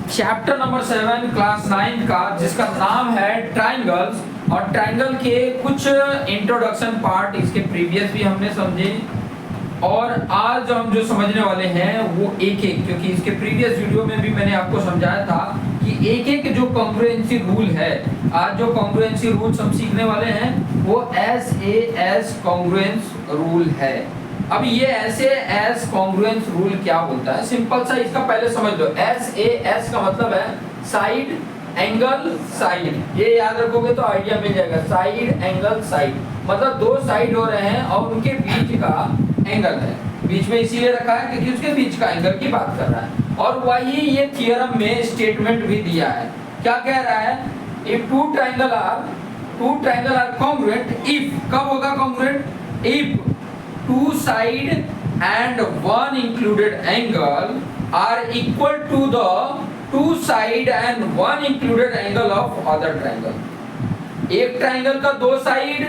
Chapter number 7 class 9 का, जिसका नाम है ट्राइंगल्स। और ट्राइंगल के कुछ इंट्रोडक्शन पार्ट इसके प्रीवियस भी हमने समझे, और आज हम जो समझने वाले हैं वो एक एक, क्योंकि इसके प्रीवियस वीडियो में भी मैंने आपको समझाया था कि एक एक जो कॉन्ग्रुएंसी रूल है, आज जो कॉन्ग्रुएंसी रूल्स हम सीखने वाले हैं वो SAS कॉन्ग्रुएंस रूल है। अब ये SAS कॉन्ग्रुएंस रूल क्या बोलता है, सिंपल सा इसका पहले समझ लो। SAS का मतलब है साइड, एंगल, साइड। ये याद रखोगे तो आइडिया मिल जाएगा। साइड, एंगल, साइड मतलब दो साइड हो रहे हैं और उनके बीच का एंगल है। बीच में इसीलिए रखा है क्योंकि उसके बीच का एंगल की बात कर रहा है। और वही ये थ्योरम में स्टेटमेंट भी दिया है। क्या कह रहा है? If two triangle are congruent, if कब होगा congruent? If two side and one included angle are equal to the two side and one included angle of other triangle। एक ट्राइंगल का दो साइड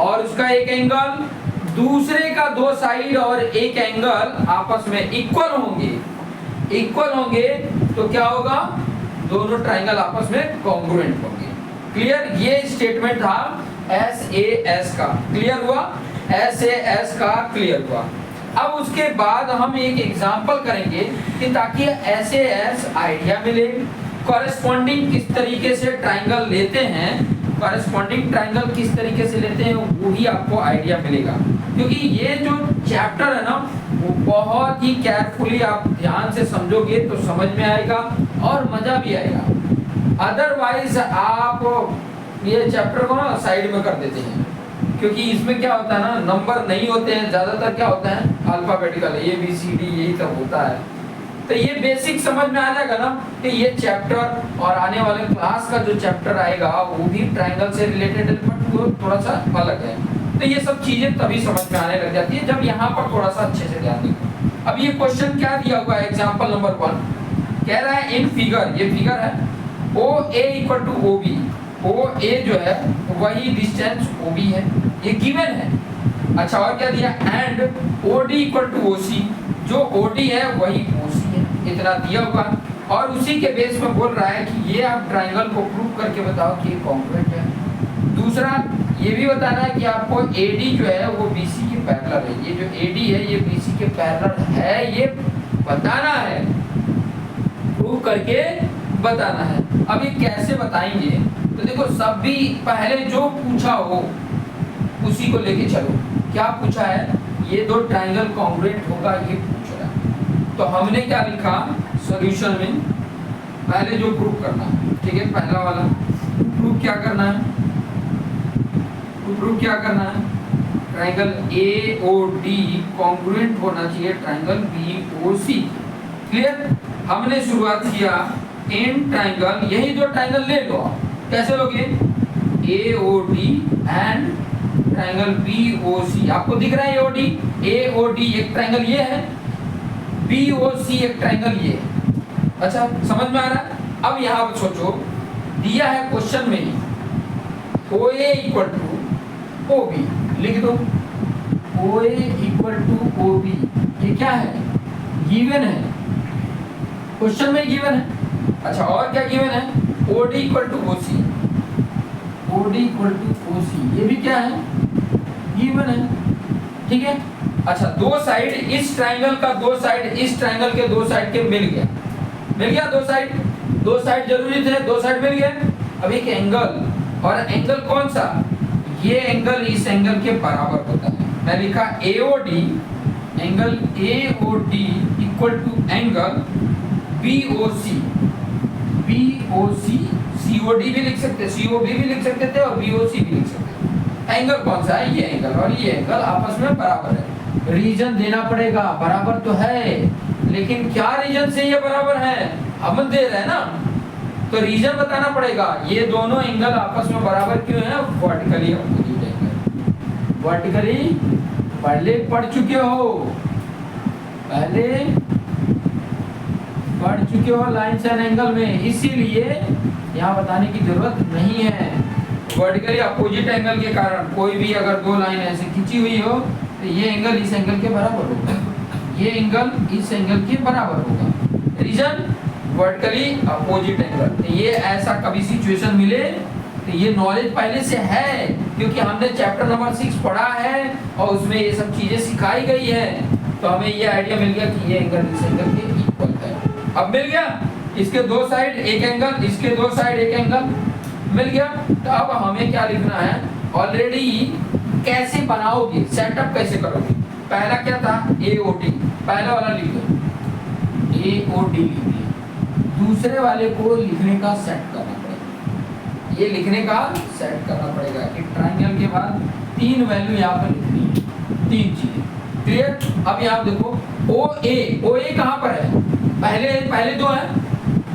और उसका एक एंगल, दूसरे का दो साइड और एक एंगल आपस में इक्वल होंगे तो क्या होगा? दोनों ट्राइंगल आपस में कॉन्ग्रुएंट होंगे। क्लियर? ये स्टेटमेंट था SAS का। क्लियर हुआ? SAS का क्लियर हुआ। अब उसके बाद हम एक एग्जांपल करेंगे कि ताकि SAS आइडिया मिले। कॉरेस्पॉन्डिंग किस तरीके से ट्राइंगल लेते हैं, कॉरेस्पॉन्डिंग ट्राइंगल किस तरीके से लेते हैं वो ही आपको आइडिया मिलेगा। क्योंकि ये जो चैप्टर है ना वो बहुत ही केयरफुली आप ध्यान से समझोगे तो समझ में आएगा और मजा भी आएगा। अदरवाइज आप ये चैप्टर को ना साइड में कर देते हैं, क्योंकि इसमें क्या होता है ना, नंबर नहीं होते हैं ज्यादातर। क्या होता है? अल्फाबेटिकल ABCD यही सब होता है। तो ये बेसिक समझ में आ जाएगा ना कि ये चैप्टर और आने वाले क्लास का जो चैप्टर आएगा वो भी ट्राइंगल से रिलेटेड है, बट वो थोड़ा सा अलग है। तो ये सब चीजें तभी समझ में आने लग जाती है जब यहाँ पर थोड़ा सा अच्छे से ध्यान दें। अब ये क्वेश्चन क्या दिया हुआ है? एग्जाम्पल नंबर 1 कह रहा है इन फिगर, ये फिगर है OA equal to OB। OA जो है वही डिस्टेंस OB है, ये गिवन है। अच्छा, और क्या दिया? And OD equal to OC, जो OD है वही OC है, इतना दिया हुआ। और उसी के बेस में बोल रहा है कि ये आप ट्राइंगल को प्रूव करके बताओ कि ये कॉन्ग्रुएंट है। दूसरा ये भी बताना है कि आपको AD जो है वो BC के पैरेलल है। ये जो AD है ये BC के पैरेलल है, ये बताना है, प्रूव करके बताना है। अब ये कैसे बताएंगे? तो देखो, सब भी पहले जो पूछा हो उसी को लेके चलो। क्या पूछा है? ये दो ट्राइंगल कॉन्ग्रुएंट होगा, ये पूछ रहा है। तो हमने क्या लिखा सॉल्यूशन में? पहले जो प्रूव करना है, ठीक है, पहला वाला प्रूव क्या करना है? प्रूव क्या करना है? ट्राइंगल AOD कॉन्ग्रुएंट होना चाहिए ट्राइंगल BOC। क्लियर? हमने शुरुआत किया इन ट्राइंगल, यही दो ट्राइंगल ले लो। कैसे लोगे? AOD and triangle BOC। आपको दिख रहा है AOD एक ट्राइंगल ये है, BOC एक ट्राइंगल ये है। अच्छा, समझ में आ रहा है? अब यहाँ पर सोचो, दिया है क्वेश्चन में ही OA इक्वल टू OB, लिख दो OA इक्वल टू OB। ये क्या है? गिवन है, क्वेश्चन में गिवन है। अच्छा, और क्या गिवन है? OD equal to OC, OD equal to OC, ये भी क्या है? गिवन है। ठीक है। अच्छा, दो साइड इस ट्राइंगल का, दो साइड इस ट्राइंगल के, दो साइड के मिल गया दो साइड जरूरी थे, दो साइड मिल गए। अब एक एंगल, और एंगल कौन सा? ये एंगल इस एंगल के बराबर होता है। मैं लिखा AOD, angle AOD equal to angle BOC, COD भी लिख सकते, COB भी लिख सकते थे और BOC भी लिख सकते थे। एंगल कौन सा है? ये एंगल और ये एंगल आपस में बराबर है। रीजन देना पड़ेगा, बराबर तो है, लेकिन क्या रीजन से ये बराबर है? हम दे रहे हैं ना, तो रीजन बताना पड़ेगा। ये दोनों एंगल आपस में बराबर क्यों है? Vertically opposite angle. वर्टिकली पहले पढ़ चुके हो लाइंस एंड एंगल में, इसीलिए यहाँ बताने की जरूरत नहीं है। वर्टिकली अपोजिट एंगल के कारण कोई भी अगर दो लाइन ऐसे खींची हुई हो तो ये एंगल इस एंगल के बराबर होगा, ये एंगल इस एंगल के बराबर होगा। Reason vertically opposite angle. तो ये ऐसा कभी सिचुएशन मिले तो ये नॉलेज पहले से है, क्योंकि हमने चैप्टर नंबर 6 पढ़ा है और उसमें ये सब चीजें सिखाई गई है, तो हमें ये आइडिया मिल गया कि ये एंगल इस एंगल के इक्वल है। अब मिल गया, इसके दो साइड एक एंगल, इसके दो साइड एक एंगल मिल गया। तो अब हमें क्या लिखना है, ऑलरेडी कैसे बनाओगे, सेटअप कैसे करोगे। पहला क्या था, AOD, पहला वाला लिख दो, AOD लिख दिया। दूसरे वाले को लिखने का सेट करना पड़ेगा, ये लिखने का सेट करना पड़ेगा कि ट्रायंगल के बाद 3 वैल्यू यहाँ पर लिखनी है, 3 चीजें। क्लियर। अब यहाँ देखो OA कहाँ पर है, पहले दो है,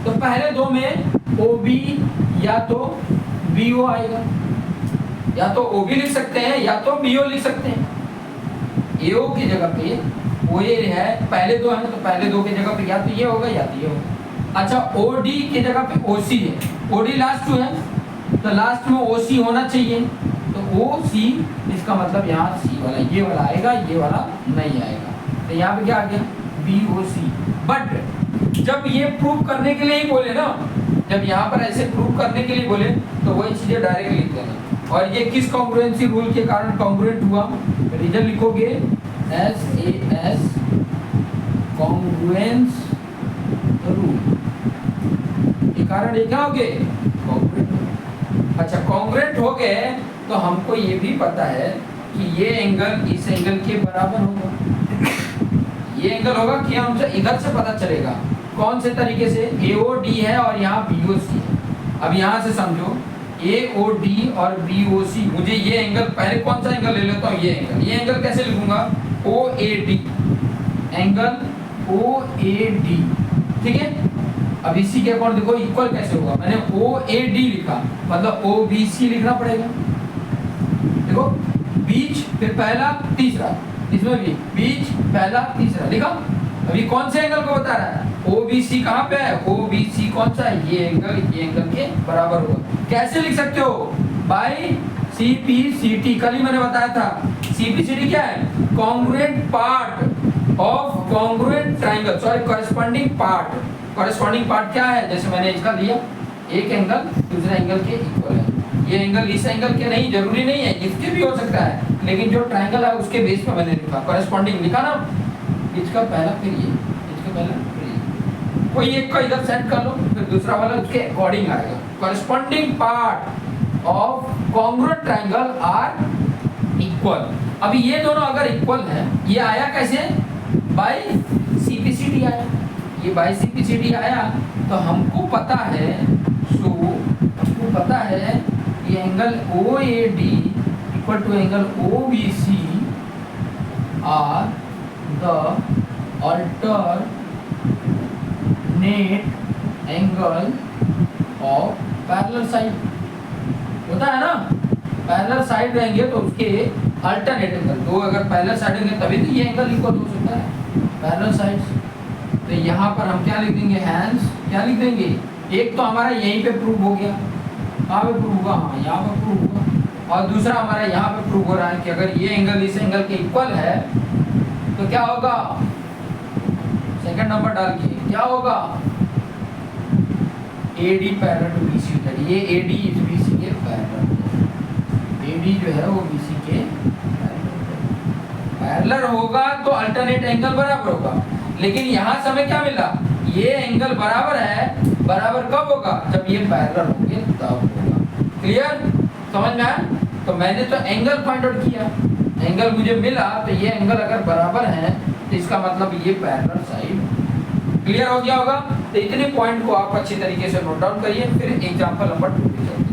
तो पहले दो में OB या तो BO आएगा, या तो OB लिख सकते हैं या तो BO लिख सकते हैं। AO की जगह पे OA है, पहले दो है ना, तो पहले दो की जगह पे या तो ये होगा या तो ये होगा। अच्छा, OD की जगह पे OC है, OD लास्ट टू है, तो लास्ट में OC होना चाहिए, तो OC इसका मतलब यहाँ C वाला, ये वाला आएगा, ये वाला नहीं आएगा। तो यहाँ पे क्या आ गया, BOC। बट जब ये प्रूव करने के लिए ही बोले ना, जब यहाँ पर ऐसे प्रूव करने के लिए बोले तो वही चीजें डायरेक्ट लिख देना। और ये किस कॉन्ग्रुएंसी रूल के कारण कॉन्ग्रुएंट हुआ, रीजन लिखोगे SAS कॉन्ग्रुएंस रूल के कारण ये क्या हो गए, कॉन्ग्रुएंट। अच्छा, कॉन्ग्रुएंट हो गए तो हमको ये भी पता है कि ये एंगल इस एंगल के बराबर होगा। ये एंगल होगा कि हमसे इधर से पता चलेगा, कौन से तरीके से, AOD है और यहाँ BOC है। अब यहाँ से समझो AOD और BOC, मुझे ये एंगल, पहले कौन सा एंगल ले लेता हूँ, ये एंगल कैसे लिखूंगा, OAD, एंगल OAD, ठीक है। अब इसी के अकॉर्डिंग देखो इक्वल कैसे होगा, मैंने OAD लिखा, मतलब OBC लिखना पड़ेगा। देखो बीच, फिर पहला तीसरा, इसमें भी बीच पहला तीसरा लिखा। अभी कौन से एंगल को बता रहा है, OBC कहाँ पे है, OBC कौन सा है, ये एंगल के बराबर होगा। कैसे लिख सकते हो, बाय CPCT, कल ही मैंने बताया था। CPCT क्या है, congruent part of congruent triangle, sorry corresponding part क्या है, जैसे मैंने इसका लिया, एक एंगल दूसरे एंगल के इक्वल है। ये एंगल इस एंगल के नहीं, जरूरी नहीं है, इसके भी हो सकता है, लेकिन जो ट्रायंगल है उसके बेस पे मैंने लिखा, कॉरेस्पॉन्डिंग लिखा ना, इसका पहला फिर ये, इसका पहला फिर ये, कोई एक का इधर सेट कर लो, फिर दूसरा वाला उसके अकॉर्डिंग आएगा। Corresponding part of congruent triangle are equal. अभी ये दोनों अगर इक्वल है, ये आया कैसे, बाय CPCT आया, ये बाय CPCT आया, तो हमको पता है, हमको पता है ये angle OAD equal to angle OBC are the alternate angle of parallel side. होता है ना, पैरेलल साइड रहेंगे तो उसके अल्टरनेट एंगल, दो अगर पैरेलल साइड होंगे तभी तो ये एंगल इक्वल हो सकता है, पैरेलल साइड्स। तो यहाँ पर हम क्या लिख देंगे, हैंस क्या लिख देंगे, एक तो हमारा यहीं पे प्रूव हो गया, कहाँ पे प्रूव हुआ, हाँ यहाँ पे प्रूव हुआ, और दूसरा हमारा यहाँ पे प्रूव हो रहा है कि अगर ये एंगल इस एंगल के इक्वल है तो क्या होगा, सेकंड नंबर डाल के क्या होगा, AD पैरेलल टू BC, ये AD इस BC के पैरेलल, AD जो है वो BC के पैरेलल होगा तो अल्टरनेट एंगल बराबर होगा। लेकिन यहाँ से हमें क्या मिला, ये एंगल बराबर है, बराबर कब होगा, जब ये पैरेलल होंगे तब होगा। क्लियर, समझ में आया। तो मैंने तो एंगल फाइंड आउट किया, एंगल मुझे मिला, तो ये एंगल अगर बराबर है तो इसका मतलब ये पैरेलल साइड। क्लियर हो गया होगा। तो इतने पॉइंट को आप अच्छी तरीके से नोट डाउन करिए, फिर एग्जांपल नंबर 2 पे चलते हैं।